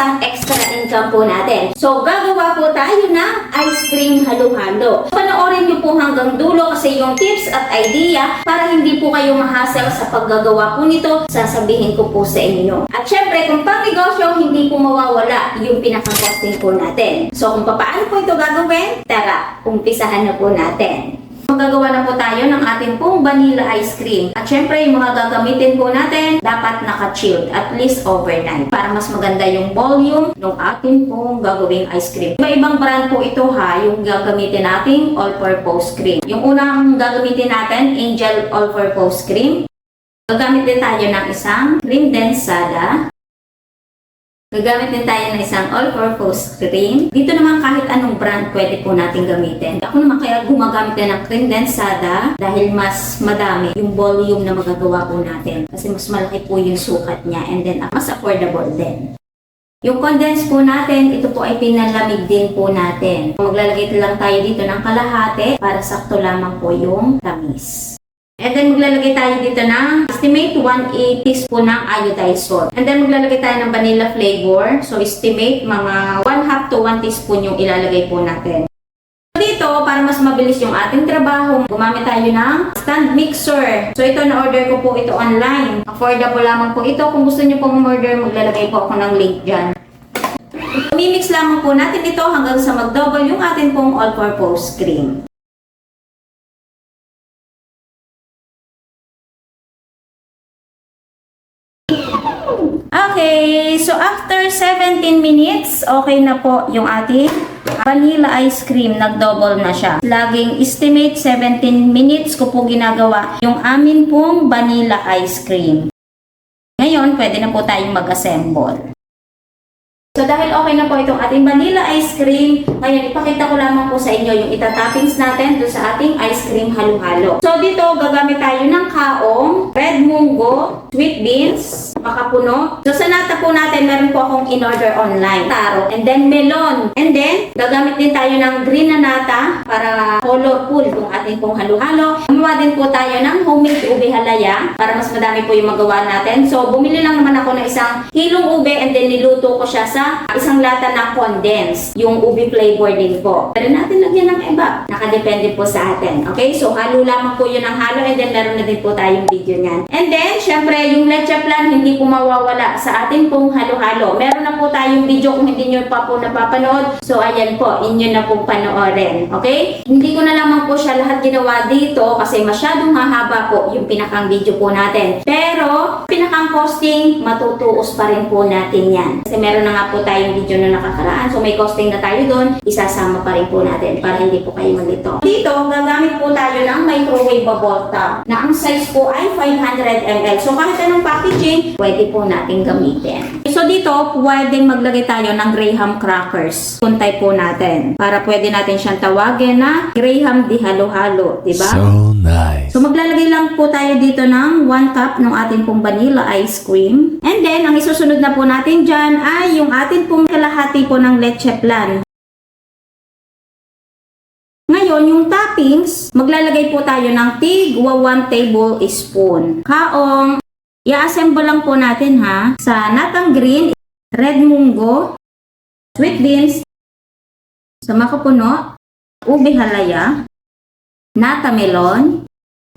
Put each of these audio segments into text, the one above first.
isang extra income po natin. So, gagawa po tayo ng ice cream halo-halo. Panoorin nyo po hanggang dulo kasi yung tips at idea para hindi po kayo mahasel sa paggagawa po nito, sasabihin ko po sa inyo. At syempre, kung pang negosyo, hindi po mawawala yung pinaka-costing po natin. So, kung paano po ito gagawin, tara, umpisahan na po natin. Magagawa na po tayo ng ating pong vanilla ice cream. At syempre, yung mga gagamitin po natin, dapat naka-chilled, at least overnight, para mas maganda yung volume ng ating pong gagawing ice cream. Iba-ibang brand po ito ha, yung gagamitin nating all-purpose cream. Yung unang gagamitin natin, Angel all-purpose cream. Gagamit din tayo ng isang cream densada. Gagamit din tayo ng isang all-purpose cream. Dito naman kahit anong brand pwede po natin gamitin. Ako naman kaya gumagamit din ng cream densada dahil mas madami yung volume na magagawa po natin. Kasi mas malaki po yung sukat niya and then mas affordable din. Yung condense po natin, ito po ay pinalamig din po natin. Maglalagay lang tayo dito ng kalahati para sakto lamang po yung tamis. And then maglalagay tayo dito ng estimate 1/8 teaspoon ng iodized salt. And then maglalagay tayo ng vanilla flavor. So estimate mga 1/2 to 1 teaspoon yung ilalagay po natin. Dito, para mas mabilis yung ating trabaho, gumamit tayo ng stand mixer. So ito, na-order ko po ito online. Affordable lamang po ito. Kung gusto nyo pong order, maglalagay po ako ng link dyan. Mimix lamang po natin ito hanggang sa mag-double yung ating pong all-purpose cream. Okay, so after 17 minutes, okay na po yung ating vanilla ice cream. Nag-double na siya. Laging estimate 17 minutes ko po ginagawa yung amin pong vanilla ice cream. Ngayon, pwede na po tayong mag-assemble. So dahil okay na po itong ating vanilla ice cream, ngayon ipakita ko lamang po sa inyo yung itatoppings natin doon sa ating ice cream halo-halo. So dito gagamit tayo ng kaong, red munggo, sweet beans, makapuno. So sa nata po natin, meron po akong in-order online. Taro, and then melon. And then, gagamit din tayo ng green na nata para colorful yung ating pong halo-halo. Gumawa din po tayo ng homemade ube halaya para mas madami po yung magawa natin. So bumili lang naman ako ng isang kilong ube and then niluto ko siya sa isang lata ng condense, yung ubi flavor din po. Pero natin lagyan ng iba. Nakadepende po sa atin. Okay? So, halo lamang po yun ng halo and then meron na din po tayong video niyan. And then, syempre, yung leche flan hindi po mawawala sa ating pong halo-halo. Meron na po tayong video kung hindi nyo pa po napapanood. So, ayan po, inyo na pong panoorin. Okay? Hindi ko na lamang po siya lahat ginawa dito kasi masyadong hahaba po yung pinakang video po natin. Pero, pinakang costing, matutuos pa rin po natin yan. Kasi meron na nga po tayong video na nakakaraan. So may costing na tayo doon, isasama pa rin po natin para hindi po kayo malito. Dito, gagamit po tayo ng microwavable top na ang size po ay 500 ml. So kahit anong packaging, pwede po natin gamitin. So dito, pwedeng maglagay tayo ng Graham crackers. Puntay po natin para pwede natin siyang tawagin na Graham di halo-halo, diba? So nice. So maglalagay lang po tayo dito ng 1 cup ng ating pong vanilla ice cream. And then, ang isusunod na po natin dyan ay yung ating pong kalahati po ng leche flan. Ngayon, yung toppings, maglalagay po tayo ng tig 1 tablespoon. Kaong, i-assemble lang po natin ha, sa natang green, red munggo, sweet beans, sa makapuno, ube halaya, nata melon,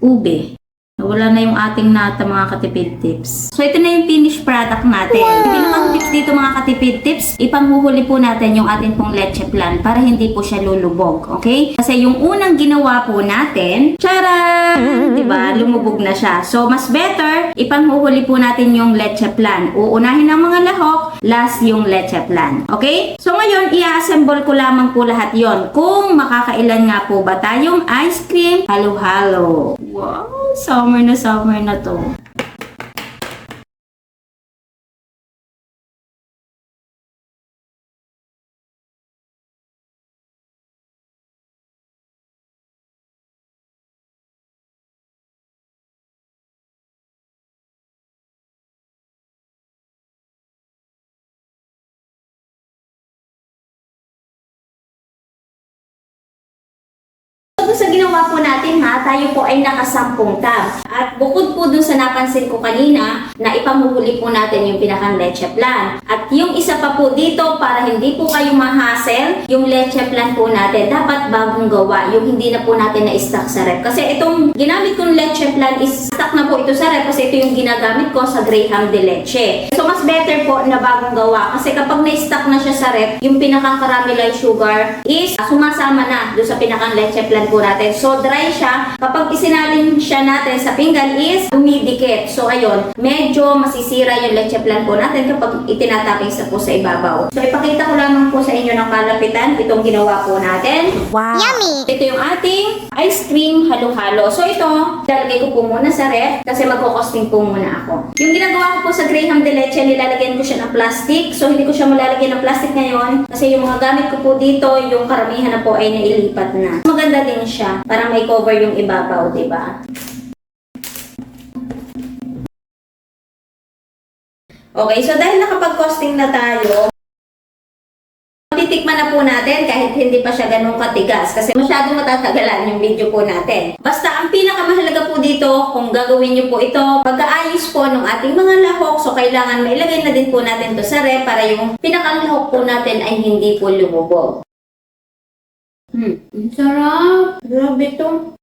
ube. Wala na yung ating nata mga katipid tips. So ito na yung finished product natin. Wow! Yung pinakang tips dito mga katipid tips, ipanghuhuli po natin yung ating pong leche flan para hindi po siya lulubog. Okay? Kasi yung unang ginawa po natin, tcharan! Diba? Lumubog na siya. So mas better, ipanghuhuli po natin yung leche flan. Uunahin ang mga lahok, last yung leche flan. Okay? So ngayon, i-assemble ko lamang po lahat yon. Kung makakailan nga po ba tayong ice cream halo-halo. Wow! Summer na to. sa ginawa po natin ha, tayo po ay naka-10 tab. At bukod po dun sa napansin ko kanina, na ipamuhuli po natin yung pinakang leche plan. At yung isa pa po dito, para hindi po kayo ma-hassle, yung leche plan po natin, dapat bagong gawa. Yung hindi na po natin na-stock sa rep. Kasi itong ginamit kong leche plan is stock na po ito sa rep kasi ito yung ginagamit ko sa Graham de Leche. So mas better po na bagong gawa kasi kapag na-stock na siya sa rep, yung pinakang caramelized sugar is sumasama na doon sa pinakang leche plan po natin. So dry siya. Kapag isinalin siya natin sa pinggan is dumidikit. So ayun, medyo masisira yung leche plan po natin kapag itinataping sa po sa ibabaw. So ipakita ko lamang po sa inyo ng kalapitan itong ginawa po natin. Wow! Yummy! Ito yung ating ice cream halo-halo. So ito, lalagay ko po muna sa ref kasi magkukosting po muna ako. Yung ginagawa ko po sa Graham de Leche, nilalagyan ko siya ng plastic. So hindi ko siya malalagyan ng plastic ngayon kasi yung mga gamit ko po dito, yung karamihan na po ay nailipat na. Maganda din siya para may cover yung ibabaw, di ba? Okay, so dahil nakapag-costing na tayo, titikman na po natin kahit hindi pa siya ganun katigas kasi masyadong matatagalan yung video po natin. Basta ang pinakamahalaga po dito, kung gagawin nyo po ito, pagkaayos po ng ating mga lahok, so kailangan mailagay na din po natin to sa ref para yung pinakalahok po natin ay hindi po lumubog. Ang sarap! Grabe to!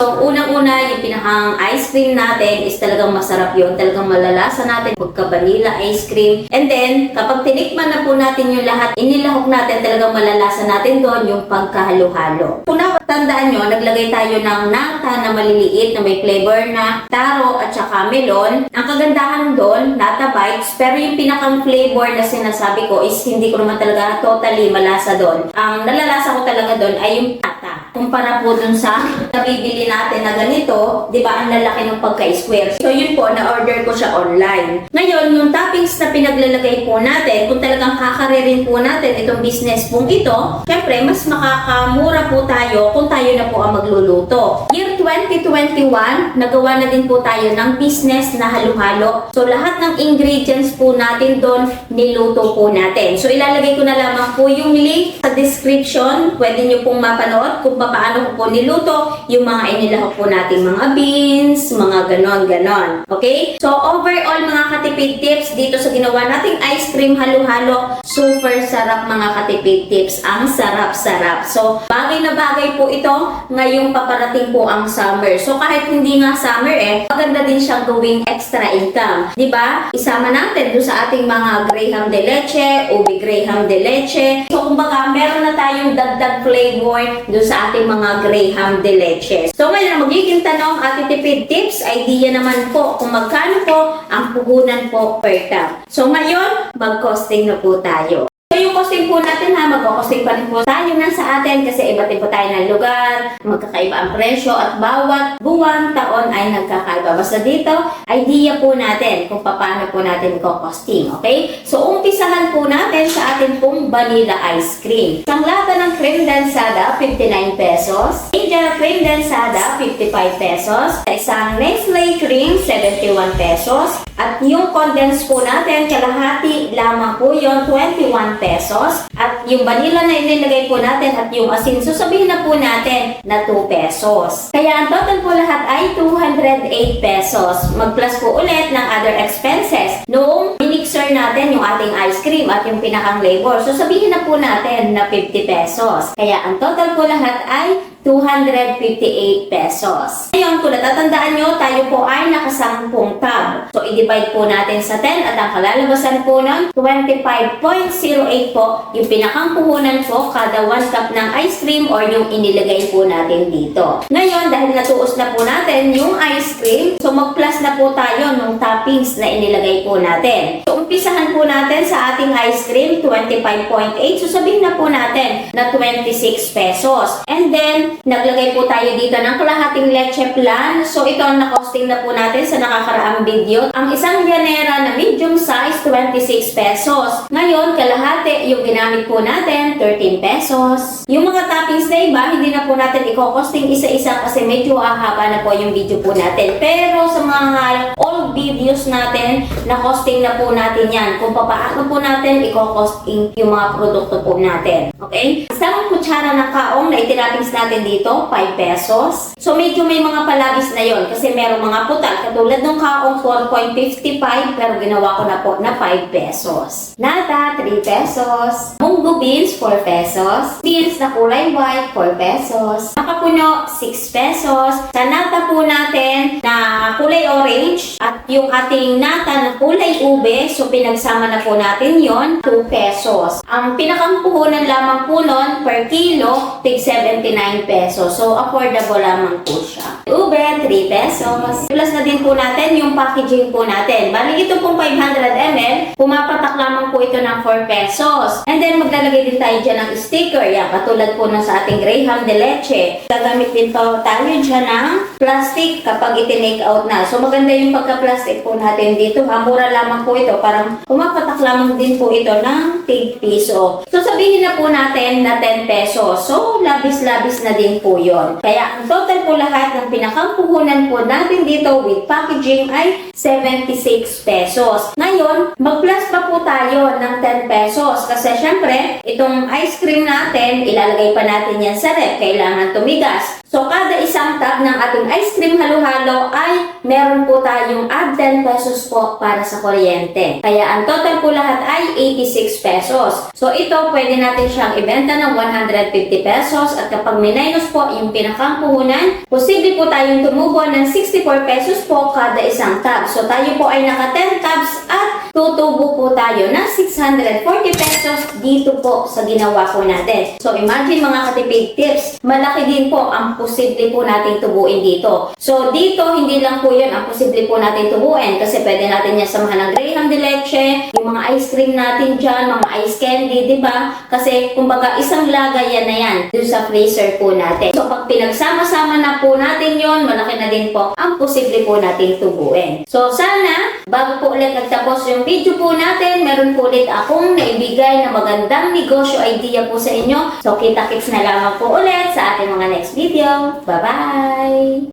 So, unang-una, yung pinakang ice cream natin is talagang masarap yun. Talagang malalasa natin pagka-vanilla ice cream. And then, kapag tinikman na po natin yung lahat, inilahok natin, talagang malalasa natin doon yung pagkahalo-halo. Kung tandaan nyo, naglagay tayo ng nata na maliliit na may flavor na taro at saka melon. Ang kagandahan doon, nata bites, pero yung pinakang flavor na sinasabi ko is hindi ko naman talaga totally malasa doon. Ang nalalasa ko talaga doon ay yung nata. Kumpara po dun sa nabibili natin na ganito, di ba ang lalaki ng pagka-square. So yun po, na-order ko siya online. Ngayon, yung toppings na pinaglalagay po natin, kung talagang kakaririn po natin itong business pong ito, syempre, mas makakamura po tayo kung tayo na po ang magluluto. Year 2021, nagawa na din po tayo ng business na halo-halo. So lahat ng ingredients po natin doon, niluto po natin. So ilalagay ko na lamang po yung link sa description. Pwede nyo pong mapanood kung paano ko po niluto yung mga inilahok po nating mga beans, mga ganon-ganon. Okay? So, overall mga katipid tips dito sa ginawa nating ice cream halo-halo, super sarap mga katipid tips. Ang sarap-sarap. So, bagay na bagay po ito ngayong paparating po ang summer. So, kahit hindi nga summer maganda din siyang gawing extra income. Diba? Isama natin doon sa ating mga Graham de Leche, Ubi Graham de Leche. So, kumbaga, meron na tayong dagdag flavor doon sa ating mga Graham de Leche. So ngayon, ang magiging tanong at tipid tips, idea naman po kung magkano po ang puhunan po per tub. So ngayon, mag-costing na po tayo. So yung costing po natin mag-costing pa rin po tayo na sa atin kasi iba't iba tayo ng lugar, magkakaiba ang presyo at bawat buwan, taon ay nagkakaiba. Basta dito, idea po natin kung paano po natin costing, okay? So umpisahan po natin sa atin pong vanilla ice cream. Isang lata ng cream densada, 59 pesos. Angel cream densada, 55 pesos. Isang Nestle cream, 71 pesos. At yung condensed po natin, kalahati lamang po yon 21 pesos. At yung vanilla na inilagay po natin at yung asin, so sabihin na po natin na 2 pesos. Kaya ang total po lahat ay 208 pesos. Mag-plus po ulit ng other expenses. Noong minixer natin yung ating ice cream at yung pinakang labor, so sabihin na po natin na 50 pesos. Kaya ang total po lahat ay 258 pesos. Ngayon, kung natatandaan nyo, tayo po ay naka-10 tab. So, i-divide po natin sa 10 at ang kalalabasan po ng 25.08 po yung pinakang puhunan po kada 1 cup ng ice cream or yung inilagay po natin dito. Ngayon, dahil natuos na po natin yung ice cream, so mag-plus na po tayo nung toppings na inilagay po natin. So, umpisahan po natin sa ating ice cream, 25.8. So, sabihin na po natin na 26 pesos. And then, naglagay po tayo dito ng kalahating leche plan. So ito ang nakosting na po natin sa nakakaraang video. Ang isang llanera na medium size, 26 pesos. Ngayon, kalahati yung ginamit po natin, 13 pesos. Yung mga toppings na iba, hindi na po natin i-costing isa-isa kasi medyo ahaba na po yung video po natin. Pero sa mga old videos natin, na-costing na po natin yan. Kung paano po natin i-costing yung mga produkto po natin. Okay? Isang kutsara ng kaong na itinapings natin dito, 5 pesos. So medyo may mga palabis na yon kasi merong mga putal. Katulad ng kaong 4.55 pero ginawa ko na po na 5 pesos. Nata, 3 pesos. Munggo beans, 4 pesos. Beans na kulay white, 4 pesos. Nakapuno, 6 pesos. Sa nata po natin na kulay orange at yung ating nata na kulay ube, so pinagsama na po natin yon 2 pesos. Ang pinakampuhunan lamang po nun per kilo, tig 79 pesos. So affordable lamang po siya. Ube, 3 pesos. Plus na din po natin yung packaging po natin. Bali ito pong 500 ml, pumapatak lamang po ito ng 4 pesos. And then maglalagay din tayo dyan ng sticker. Yan, katulad po ng sa ating Graham de Leche. Gagamit din po tayo dyan ng plastic kapag itinake out na. So maganda yung pagka-plastic po natin dito. Mura lamang po ito. Parang pumapatak lamang din po ito ng tig piso. So sabihin na po natin na 10 pesos. So labis-labis na din po yon. Kaya ang total po lahat ng pinakampuhunan po natin dito with packaging ay 76 pesos. Ngayon, mag-plus pa po tayo ng 10 pesos. Kasi syempre, itong ice cream natin, ilalagay pa natin yan sa ref. Kailangan tumigas. So, kada isang tub ng ating ice cream halo-halo ay meron po tayong add 10 pesos po para sa kuryente. Kaya ang total po lahat ay 86 pesos. So, ito pwede natin siyang ibenta ng 150 pesos at kapag minus po yung pinakampuhunan, posible po tayong tumubo ng 64 pesos po kada isang tub. So, tayo po ay naka 10 tubs at tutubo po tayo ng 640 pesos dito po sa ginawa po natin. So, imagine mga katipid tips, malaki din po ang posible po natin tubuin dito. So, dito, hindi lang po yun ang posible po natin tubuin kasi pwede natin yan samahan ng Graham de Leche, yung mga ice cream natin dyan, mga ice candy, di ba? Kasi, kumbaga, isang lagay yan na yan dun sa freezer po natin. So, pag pinagsama-sama na po natin yon, malaki na din po ang posible po natin tubuin. So, sana, bago po ulit nagtapos yung video po natin, meron po ulit akong naibigay na magandang negosyo idea po sa inyo. So, kita-kits na lamang po ulit sa ating mga next video. Bye-bye!